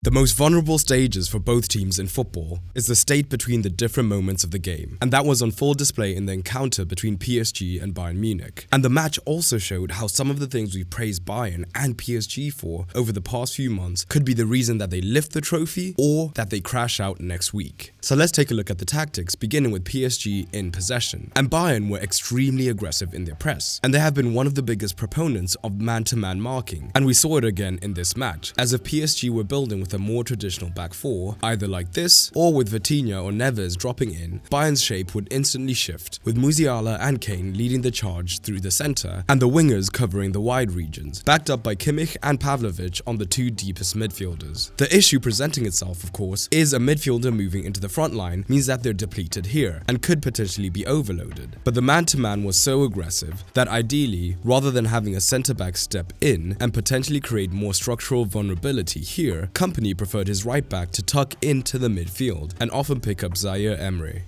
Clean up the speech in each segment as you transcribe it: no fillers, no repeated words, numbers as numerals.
The most vulnerable stages for both teams in football is the state between the different moments of the game, and that was on full display in the encounter between PSG and Bayern Munich. And the match also showed how some of the things we praised Bayern and PSG for over the past few months could be the reason that they lift the trophy or that they crash out next week. So let's take a look at the tactics, beginning with PSG in possession. And Bayern were extremely aggressive in their press, and they have been one of the biggest proponents of man-to-man marking, and we saw it again in this match, as if PSG were building with a more traditional back four, either like this or with Vitinha or Neves dropping in. Bayern's shape would instantly shift, with Musiala and Kane leading the charge through the center and the wingers covering the wide regions, backed up by Kimmich and Pavlovic on the two deepest midfielders. The issue presenting itself, of course, is a midfielder moving into the front line means that they're depleted here and could potentially be overloaded. But the man-to-man was so aggressive that ideally, rather than having a centre-back step in and potentially create more structural vulnerability here, Company preferred his right back to tuck into the midfield and often pick up Zaire Emery.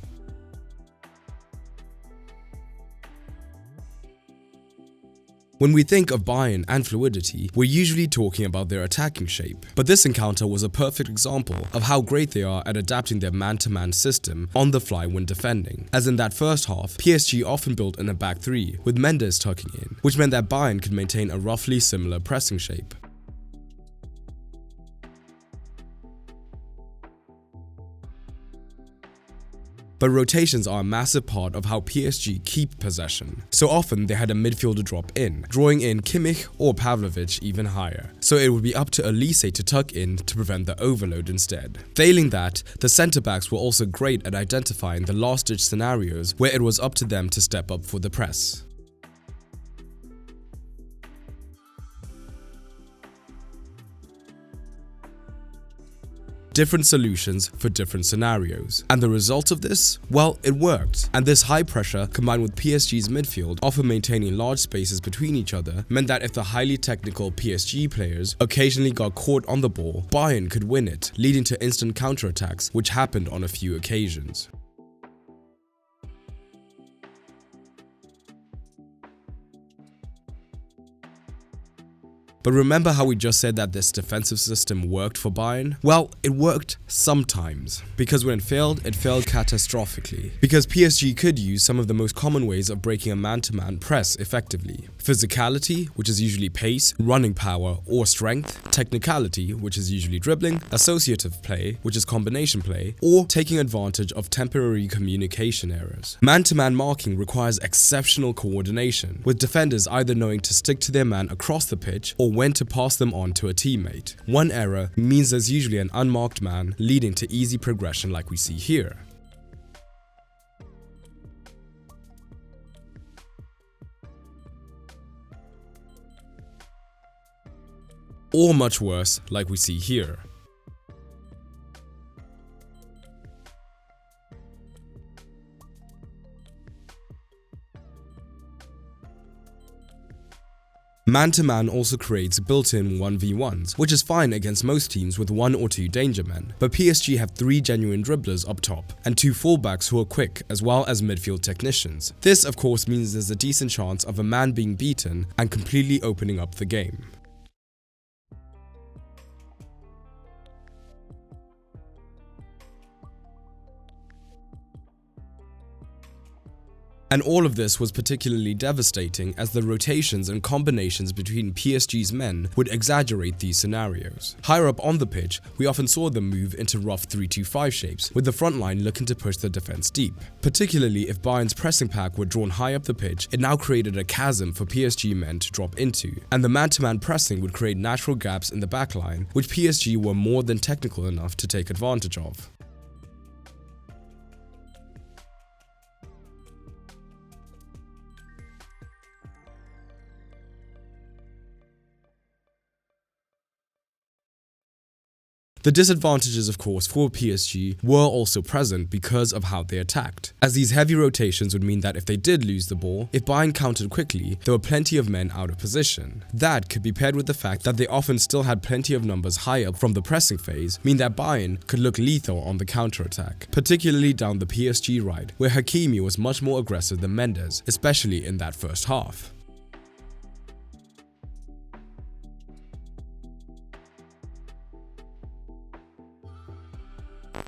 When we think of Bayern and fluidity, we're usually talking about their attacking shape. But this encounter was a perfect example of how great they are at adapting their man-to-man system on the fly when defending. As in that first half, PSG often built in a back three, with Mendes tucking in, which meant that Bayern could maintain a roughly similar pressing shape. But rotations are a massive part of how PSG keep possession. So often they had a midfielder drop in, drawing in Kimmich or Pavlovic even higher. So it would be up to Elise to tuck in to prevent the overload instead. Failing that, the centre-backs were also great at identifying the last-ditch scenarios where it was up to them to step up for the press. Different solutions for different scenarios. And the result of this? Well, it worked. And this high pressure, combined with PSG's midfield often maintaining large spaces between each other, meant that if the highly technical PSG players occasionally got caught on the ball, Bayern could win it, leading to instant counterattacks, which happened on a few occasions. But remember how we just said that this defensive system worked for Bayern? Well, it worked sometimes. Because when it failed catastrophically. Because PSG could use some of the most common ways of breaking a man-to-man press effectively. Physicality, which is usually pace, running power, or strength. Technicality, which is usually dribbling. Associative play, which is combination play. Or taking advantage of temporary communication errors. Man-to-man marking requires exceptional coordination, with defenders either knowing to stick to their man across the pitch or when to pass them on to a teammate. One error means there's usually an unmarked man, leading to easy progression like we see here. Or much worse, like we see here. Man-to-man also creates built-in 1v1s, which is fine against most teams with 1 or 2 danger men, but PSG have 3 genuine dribblers up top, and 2 fullbacks who are quick as well as midfield technicians. This of course means there's a decent chance of a man being beaten and completely opening up the game. And all of this was particularly devastating as the rotations and combinations between PSG's men would exaggerate these scenarios. Higher up on the pitch, we often saw them move into rough 3-2-5 shapes, with the front line looking to push the defense deep. Particularly if Bayern's pressing pack were drawn high up the pitch, it now created a chasm for PSG men to drop into, and the man-to-man pressing would create natural gaps in the backline, which PSG were more than technical enough to take advantage of. The disadvantages, of course, for PSG were also present because of how they attacked, as these heavy rotations would mean that if they did lose the ball, if Bayern countered quickly, there were plenty of men out of position. That could be paired with the fact that they often still had plenty of numbers high up from the pressing phase, meaning that Bayern could look lethal on the counterattack, particularly down the PSG right, where Hakimi was much more aggressive than Mendes, especially in that first half.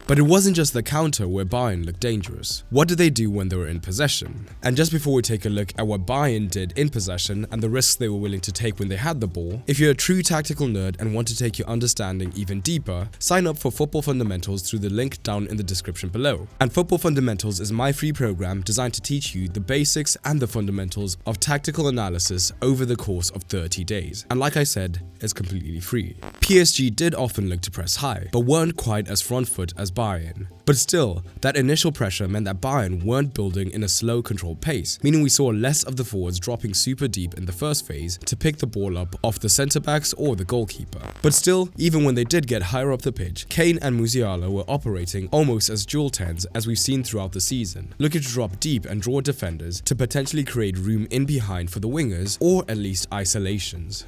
But it wasn't just the counter where Bayern looked dangerous. What did they do when they were in possession? And just before we take a look at what Bayern did in possession and the risks they were willing to take when they had the ball, if you're a true tactical nerd and want to take your understanding even deeper, sign up for Football Fundamentals through the link down in the description below. And Football Fundamentals is my free program designed to teach you the basics and the fundamentals of tactical analysis over the course of 30 days. And like I said, it's completely free. PSG did often look to press high, but weren't quite as front foot as Bayern. But still, that initial pressure meant that Bayern weren't building in a slow, controlled pace, meaning we saw less of the forwards dropping super deep in the first phase to pick the ball up off the centre-backs or the goalkeeper. But still, even when they did get higher up the pitch, Kane and Musiala were operating almost as dual 10s as we've seen throughout the season, looking to drop deep and draw defenders to potentially create room in behind for the wingers or at least isolations.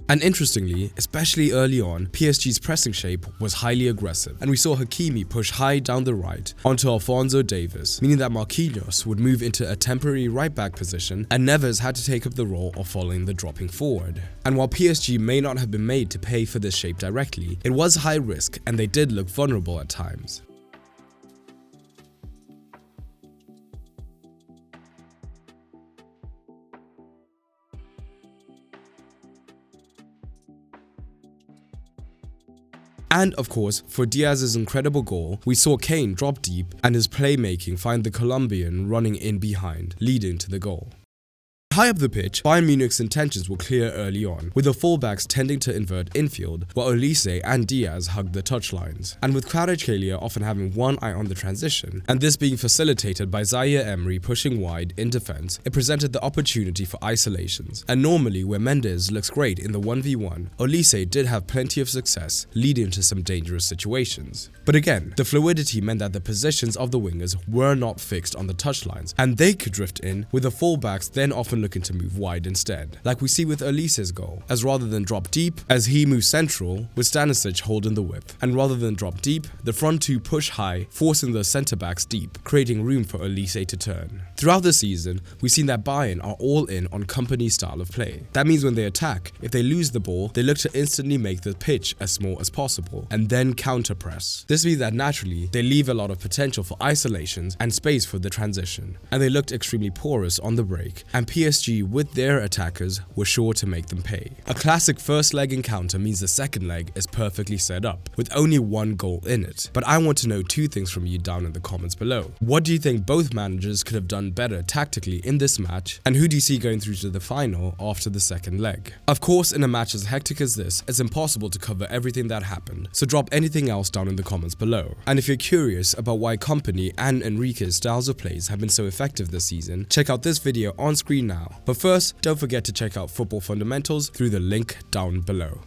And interestingly, especially early on, PSG's pressing shape was highly aggressive, and we saw Hakimi push high down the right onto Alphonso Davies, meaning that Marquinhos would move into a temporary right-back position and Neves had to take up the role of following the dropping forward. And while PSG may not have been made to pay for this shape directly, it was high risk and they did look vulnerable at times. And of course, for Diaz's incredible goal, we saw Kane drop deep and his playmaking find the Colombian running in behind, leading to the goal. High up the pitch, Bayern Munich's intentions were clear early on, with the fullbacks tending to invert infield, while Olise and Diaz hugged the touchlines, and with Kvaratskhelia often having one eye on the transition, and this being facilitated by Zaire Emery pushing wide in defense, it presented the opportunity for isolations. And normally, where Mendes looks great in the 1v1, Olise did have plenty of success, leading to some dangerous situations. But again, the fluidity meant that the positions of the wingers were not fixed on the touchlines, and they could drift in, with the fullbacks then often looking to move wide instead, like we see with Olise's goal, as rather than drop deep, as he moves central, with Stanisic holding the width, and rather than drop deep, the front two push high, forcing the centre-backs deep, creating room for Olise to turn. Throughout the season, we've seen that Bayern are all in on Kompany's style of play. That means when they attack, if they lose the ball, they look to instantly make the pitch as small as possible, and then counter-press. This means that naturally, they leave a lot of potential for isolations and space for the transition, and they looked extremely porous on the break, and PSG with their attackers were sure to make them pay. A classic first leg encounter means the second leg is perfectly set up, with only one goal in it. But I want to know two things from you down in the comments below. What do you think both managers could have done better tactically in this match, and who do you see going through to the final after the second leg? Of course, in a match as hectic as this, it's impossible to cover everything that happened, so drop anything else down in the comments below. And if you're curious about why Kompany and Enrique's styles of plays have been so effective this season, check out this video on screen now. But first, don't forget to check out Football Fundamentals through the link down below.